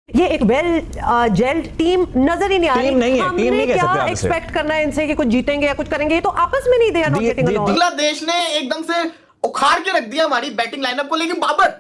ये एक well gelled team नजर ही नहीं आ रही। टीम नहीं कह सकते एक्सपेक्ट करना है इनसे कि कुछ जीतेंगे या कुछ करेंगे, ये तो आपस में नहीं दिया। बांग्लादेश ने एकदम से उखाड़ के रख दिया हमारी बैटिंग लाइनअप को। लेकिन बाबर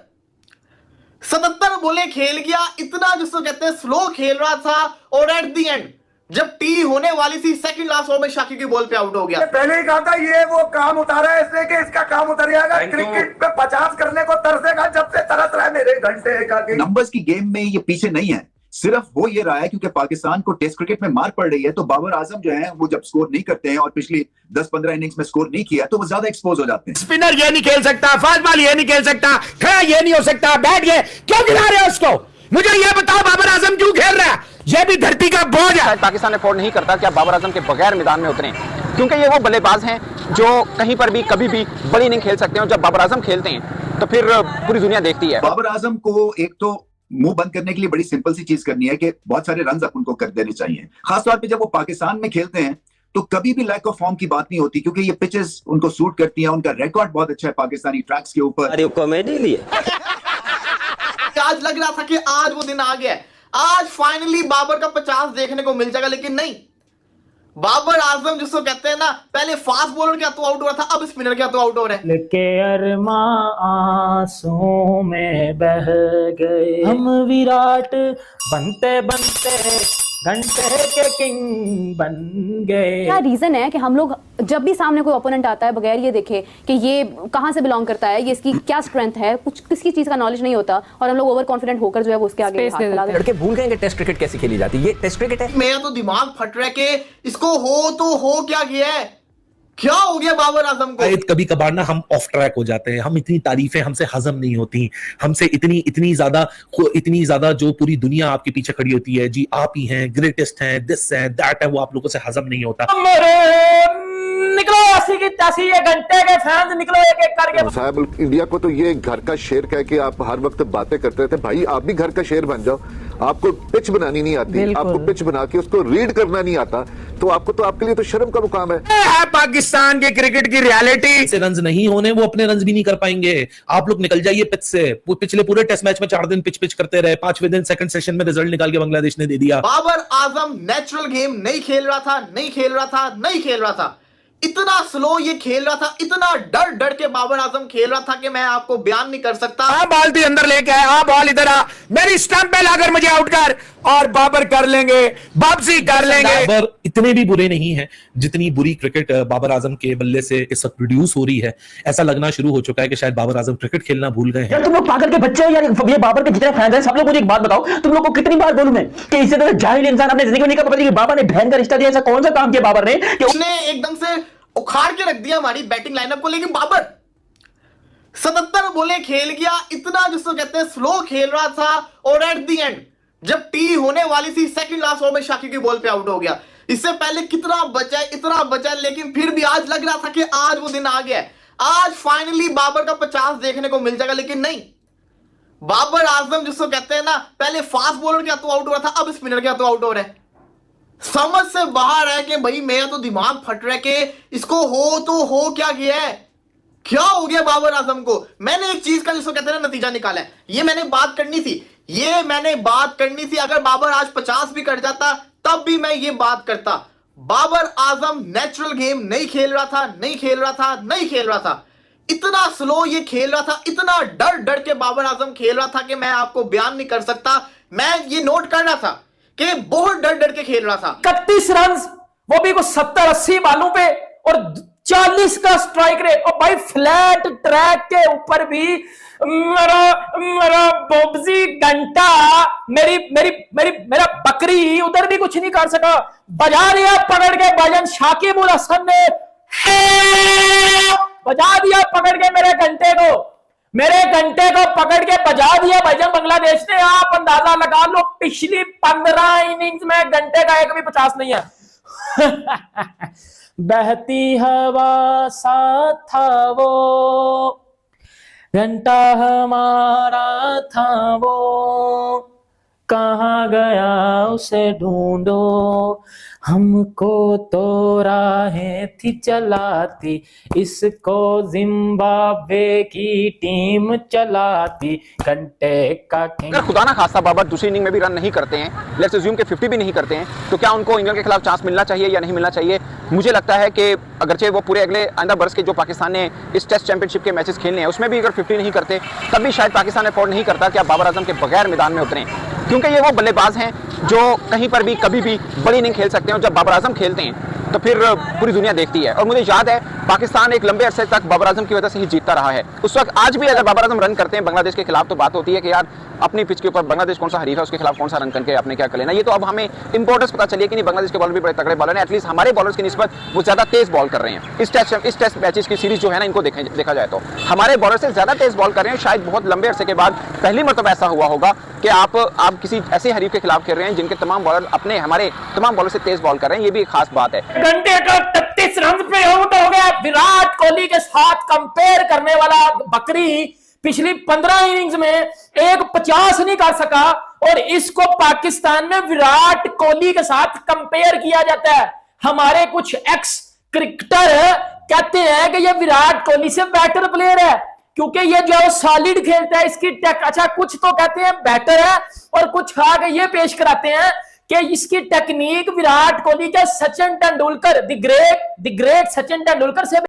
77 बॉलें खेल गया, इतना जिसको कहते हैं स्लो खेल रहा था, और एट दी एंड जब टी होने वाली थी सेकंड लास्ट ओवर में शाकी की बॉल पे आउट हो गया। पहले ही कहा था ये वो काम उतारा है इसने कि इसका काम उतर जाएगा, क्रिकेट पे 50 करने को तरसेगा जब से तरस रहा है मेरे घंटे का। नंबर्स की गेम में ये पीछे नहीं है, सिर्फ वो ये रहा है क्योंकि पाकिस्तान को टेस्ट क्रिकेट में मार पड़ रही है, तो बाबर आजम जो है वो जब स्कोर नहीं करते हैं और पिछली 10-15 इनिंग्स में स्कोर नहीं किया तो वो ज्यादा एक्सपोज हो जाते हैं। स्पिनर ये नहीं खेल सकता, फास्ट बॉल ये नहीं खेल सकता, खड़ा ये नहीं हो सकता, बैट ये क्यों गिरा रहे हो उसको? मुझे ये बताओ बाबर आजम क्यों खेल रहा है? ये भी धरती का बोझ है। पाकिस्तान अफोर्ड नहीं करता कि आप बाबर आजम के बगैर मैदान में उतरें, क्योंकि ये वो बल्लेबाज हैं जो कहीं पर भी कभी भी बड़ी इनिंग खेल सकते हैं, और जब बाबर आजम खेलते हैं तो फिर पूरी दुनिया देखती है। बाबर आजम को एक तो मुंह बंद करने के लिए बड़ी सिंपल सी चीज करनी है कि बहुत सारे रन उनको कर देने चाहिए। खासतौर पे जब वो पाकिस्तान में खेलते हैं तो कभी भी लैक ऑफ फॉर्म की बात नहीं होती, क्योंकि ये पिचेस उनको सूट करती हैं, उनका रिकॉर्ड बहुत अच्छा है पाकिस्तानी ट्रैक्स के ऊपर। अरे कॉमेडी लिए आज लग रहा था कि आज वो दिन आ गया, आज फाइनली बाबर का 50 देखने को मिल जाएगा, लेकिन नहीं। बाबर आजम जिसको कहते हैं ना, पहले फास्ट बॉलर क्या तो आउट हो रहा था, अब स्पिनर क्या तो आउट हो रहा है। लेके अरमा आंसू में बह गए हम, विराट बनते बनते घंटे के किंग बन गए। क्या रीजन है कि हम लोग जब भी सामने कोई ओपोनेंट आता है बगैर ये देखे कि ये कहां से बिलोंग करता है, ये इसकी क्या स्ट्रेंथ है, कुछ किसी चीज का नॉलेज नहीं होता, और हम लोग ओवर कॉन्फिडेंट होकर जो है वो उसके आगे हाथ फैला देते हैं। लड़के भूल गए कि टेस्ट क्रिकेट कैसे खेली जाती है। ये टेस्ट क्रिकेट है। मेरा तो दिमाग फट रहा है कि इसको हो तो हो क्या गया है, क्या हो गया बाबर आजम को। कभी कभार ना हम ऑफ ट्रैक हो जाते हैं, हम इतनी तारीफें हमसे हजम नहीं होती, हमसे इतनी ज्यादा जो पूरी दुनिया आपके पीछे खड़ी होती है, जी आप ही हैं, ग्रेटेस्ट हैं, दिस है, दैट है, वो आप लोगों से हजम नहीं होता। निकलो 80 की 80 ये घंटे के फैंस निकलो एक एक करके। साहब इंडिया को तो ये घर का शेर कह के आप हर वक्त बातें करते थे, भाई आप भी घर का शेर बन जाओ। आपको पिच बनानी नहीं आती, आपको पिच बना के उसको रीड करना नहीं आता, तो आपके लिए तो शर्म का मुकाम है। पाकिस्तान के क्रिकेट की रियलिटी से रन नहीं होने, वो अपने रन भी नहीं कर पाएंगे। आप लोग निकल जाइए पिच से। पिछले पूरे टेस्ट मैच में 4 दिन पिच करते रहे, 5वें दिन सेकंड सेशन में रिजल्ट निकाल के बांग्लादेश ने दे दिया। बाबर आजम नेचुरल गेम नहीं खेल रहा था, इतना स्लो ये खेल रहा था, इतना डर के बाबर आजम खेल रहा था कि मैं आपको बयान नहीं कर सकता। बॉल भी अंदर लेके आया, बॉल इधर आ, मेरी स्टंप पे लाकर मुझे आउट कर, और बाबर कर लेंगे, वापसी कर लेंगे। बाबर इतने भी बुरे नहीं हैं जितनी बुरी क्रिकेट बाबर आजम के बल्ले से इस वक्त प्रोड्यूस हो रही है। ऐसा लगना शुरू हो चुका है कि शायद बाबर आजम क्रिकेट खेलना भूल गए हैं। तुम लोग पागल के बच्चे हो यार, ये बाबर के जितने फैंस हैं सब लोग मुझे एक बात बताओ, तुम लोग को कितनी बार बोलूं मैं कि इससे तो जाहिल इंसान अपने जिंदगी में नहीं कर पाता कि बाबर ने बहन का रिश्ता दिया। ऐसा कौन सा काम किया बाबर ने कि उसने एकदम से उखाड़ के रख दिया हमारी बैटिंग लाइनअप को। लेकिन बाबर 77 बॉलें खेल गया, इतना जिसको कहते हैं स्लो खेल रहा था, और एट दी एंड जब टी होने वाली थी सेकंड लास्ट ओवर में शाकी की बॉल पे आउट हो गया। इससे पहले इतना बचा, लेकिन फिर भी आज लग रहा था कि आज वो दिन आ गया, आज फाइनली बाबर का 50 देखने को मिल जाएगा, लेकिन नहीं। बाबर आजम जिसको कहते हैं ना, पहले फास्ट बॉलर क्या तो आउट हो रहा था, अब स्पिनर क्या तो आउट हो रहा है। समझ से बाहर है कि भाई मेरा तो दिमाग फट रहा है कि इसको हो तो हो क्या गया है, क्या हो गया बाबर आजम को। मैंने एक चीज का जिसको कहते हैं नतीजा निकाला है, ये मैंने बात करनी थी, अगर बाबर आज 50 भी कर जाता तब भी मैं ये बात करता। बाबर आजम नेचुरल गेम नहीं खेल रहा था, इतना स्लो ये खेल रहा था, इतना डर के बाबर आजम खेल रहा था कि मैं आपको बयान नहीं कर सकता। मैं ये नोट कर रहा था कि बहुत डर के खेल रहा था। 31 रन, वो भी को 70-80 बालों पे, और 40 का स्ट्राइक रेट, और भाई फ्लैट ट्रैक के ऊपर भी मेरा बोबजी घंटा, मेरा बकरी उधर भी कुछ नहीं कर सका। बजा दिया पकड़ के भजन शाकिब उल हसन ने, बजा दिया पकड़ के मेरे घंटे को पकड़ के बजा दिया भजन बांग्लादेश ने। आप अंदाजा लगा लो पिछली 15 इनिंग्स में घंटे का एक भी 50 नहीं है। बहती हवा सा था वो, घंटा हमारा था वो, कहाँ गया उसे ढूंढो, हमको तो राहें थी चलाती, इसको जिम्बाब्वे की टीम चलाती, घंटे का अगर खुदा ना खास्ता बाबर दूसरी इनिंग में भी रन नहीं करते हैं, लेट्स अज्यूम के 50 भी नहीं करते हैं, तो क्या उनको इंग्लैंड के खिलाफ चांस मिलना चाहिए या नहीं मिलना चाहिए? मुझे लगता है कि अगरचे वो पूरे अगले आइंदा बरस के जो पाकिस्तान ने इस टेस्ट चैंपियनशिप के मैचेस खेलने हैं उसमें भी अगर 50 नहीं करते, तब भी शायद पाकिस्तान अफोर्ड नहीं करता कि आप बाबर आजम के बगैर मैदान में उतरें, क्योंकि ये वो बल्लेबाज हैं जो कहीं पर भी कभी भी बड़ी इनिंग खेल सकते हैं। और जब बाबर आजम खेलते हैं तो फिर पूरी दुनिया देखती है। और मुझे याद है पाकिस्तान एक लंबे अरसे तक बाबर आजम की वजह से ही जीतता रहा है। उस वक्त आज भी अगर बाबर आजम रन करते हैं बांग्लादेश के खिलाफ तो बात होती है कि यार अपनी पिच के ऊपर बांग्लादेश कौन सा हरीफ है, उसके खिलाफ कौन सा रन करके आपने क्या कर लेना। ये तो अब हमें इंपॉर्टेंस पता चलिए कि नहीं, बांग्लादेश के बॉलर भी बड़े तगड़े बॉलर हैं, एटलीस्ट हमारे बॉलर्स की निस्बत वो ज्यादा तेज बॉल कर रहे हैं। इस टेस्ट मैचेस की सीरीज जो है ना, इनको देखा जाए तो हमारे बॉलर से ज्यादा तेज बॉल कर रहे हैं। शायद बहुत लंबे अरसे के बाद पहली मरतबा ऐसा हुआ होगा कि आप किसी ऐसे हरीफ के खिलाफ खेल रहे हैं जिनके तमाम बॉलर अपने हमारे तमाम बॉलर से तेज बॉल कर रहे हैं। ये भी एक खास बात है। घंटे का 33 रन पे आउट हो गया। विराट कोहली के साथ कंपेयर करने वाला बकरी पिछली 15 इनिंग्स में एक 50 नहीं कर सका, और इसको पाकिस्तान में विराट कोहली के साथ कंपेयर किया जाता है। हमारे कुछ एक्स क्रिकेटर कहते हैं कि ये विराट कोहली से बेटर प्लेयर है, क्योंकि ये जो सॉलिड खेलता है, इसकी अच्छा कुछ तो कहते हैं बेटर है, और कुछ आगे ये पेश कराते हैं कि इसकी टेक्निक विराट कोहली के सचिन तेंदुलकर द ग्रेट सचिन तेंदुलकर से